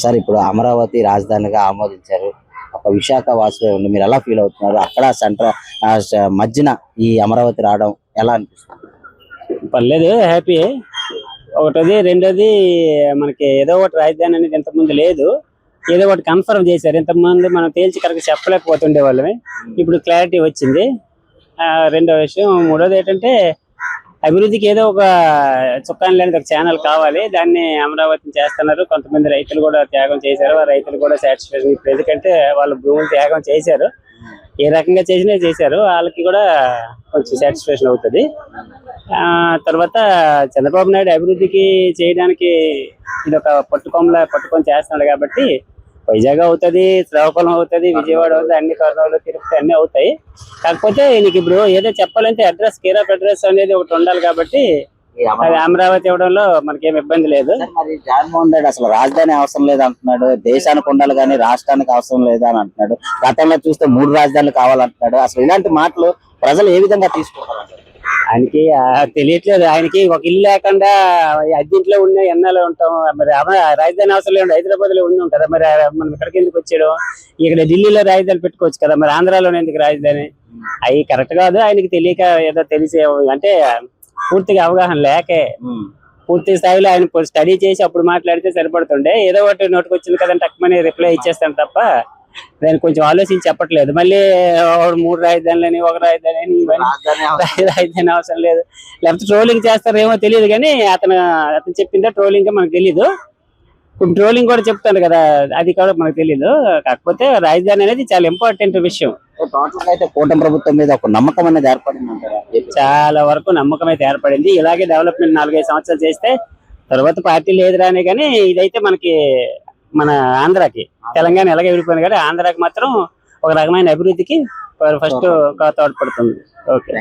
Sir ఇప్పుడు అమరావతి రాజధానిగా ఆమోదించారు. ఒక విశాఖ వాసులే ఉండి మీరు ఎలా ఫీల్ అవుతున్నారు? అక్కడ మధ్యన ఈ అమరావతి రావడం ఎలా అనిపిస్తుంది? పర్లేదు, హ్యాపీ. ఒకటోది, రెండోది మనకి ఏదో ఒకటి రాజధాని అనేది ఇంతకుముందు లేదు. ఏదో ఒకటి కన్ఫర్మ్ చేశారు. ఇంతకుముందు మనం తేల్చి కరెక్ట్ చెప్పలేకపోతుండే వాళ్ళమే. ఇప్పుడు క్లారిటీ వచ్చింది. రెండో విషయం, మూడోది ఏంటంటే అభివృద్ధికి ఏదో ఒక చుక్కాని లేని ఒక ఛానల్ కావాలి. దాన్ని అమరావతిని చేస్తున్నారు. కొంతమంది రైతులు కూడా త్యాగం చేశారు. ఆ రైతులు కూడా సాటిస్ఫాక్షన్. ఇప్పుడు ఎందుకంటే వాళ్ళు భూములు త్యాగం చేశారు, ఏ రకంగా చేశారు, వాళ్ళకి కూడా కొంచెం సాటిస్ఫాక్షన్ అవుతుంది. తర్వాత చంద్రబాబు నాయుడు అభివృద్ధికి చేయడానికి ఇది ఒక పట్టుకొని చేస్తున్నాడు కాబట్టి వైజాగ్ అవుతుంది, శ్రీకాకుళం అవుతుంది, విజయవాడ అవుతుంది, అన్ని కర్నూలు, తిరుపతి అన్ని అవుతాయి. కాకపోతే నీకు ఇప్పుడు ఏదో చెప్పాలంటే అడ్రస్, కేర్ ఆఫ్ అడ్రస్ అనేది ఒకటి ఉండాలి కాబట్టి అది అమరావతి ఇవ్వడంలో మనకేం ఇబ్బంది లేదు. మరి జగన్మోహన్ రెడ్డి అసలు రాజధాని అవసరం లేదు అంటున్నాడు. దేశానికి ఉండాలి కానీ రాష్ట్రానికి అవసరం లేదా అని అంటున్నాడు. గతంలో చూస్తే 3 రాజధానులు కావాలంటున్నాడు. అసలు ఇలాంటి మాటలు ప్రజలు ఏ విధంగా తీసుకుంటారు? ఆయనకి తెలియట్లేదు. ఆయనకి ఒక ఇల్లు లేకుండా అద్దెంట్లో ఉన్న ఎన్నాళ్ళు ఉంటాం. మరి రాజధాని అవసరం లేదు, హైదరాబాద్ లో ఉన్నాం కదా, మరి మనం ఇక్కడికి ఎందుకు వచ్చాడు? ఇక్కడ ఢిల్లీలో రాజధాని పెట్టుకోవచ్చు కదా, మరి ఆంధ్రాలోనే ఎందుకు రాజధాని? అవి కరెక్ట్ కాదు. ఆయనకి తెలియక ఏదో తెలిసి అంటే పూర్తిగా అవగాహన లేకే, పూర్తి స్థాయిలో ఆయన స్టడీ చేసి అప్పుడు మాట్లాడితే సరిపడుతుండే. ఏదో ఒకటి నోటికి వచ్చింది కదంటే టక్మని రిప్లై ఇచ్చేస్తాను తప్ప దాన్ని కొంచెం ఆలోచించి చెప్పట్లేదు. మళ్ళీ 3 రాజధానులని, 1 రాజధాని అని, ఇవన్నీ రాజధాని అవసరం లేదు. లేకపోతే ట్రోలింగ్ చేస్తారేమో తెలియదు కానీ అతను చెప్పిందా ట్రోలింగ్ మనకు తెలీదు. ఇప్పుడు ట్రోలింగ్ కూడా చెప్తాను కదా, అది కూడా మనకు తెలీదు. కాకపోతే రాజధాని అనేది చాలా ఇంపార్టెంట్ విషయం. టోటల్ అయితే కూటమి ప్రభుత్వం మీద ఒక నమ్మకం అనేది ఏర్పడింది. చాలా వరకు నమ్మకం అయితే ఏర్పడింది. ఇలాగే డెవలప్మెంట్ 4-5 సంవత్సరాలు చేస్తే తర్వాత పార్టీలు ఏది రానే కానీ ఇదైతే మనకి మన ఆంధ్రాకి, తెలంగాణ ఎలాగే విడిపోయింది కానీ ఆంధ్రాకి మాత్రం ఒక రకమైన అభివృద్ధికి ఫస్ట్ తోడ్పడుతుంది. ఓకే.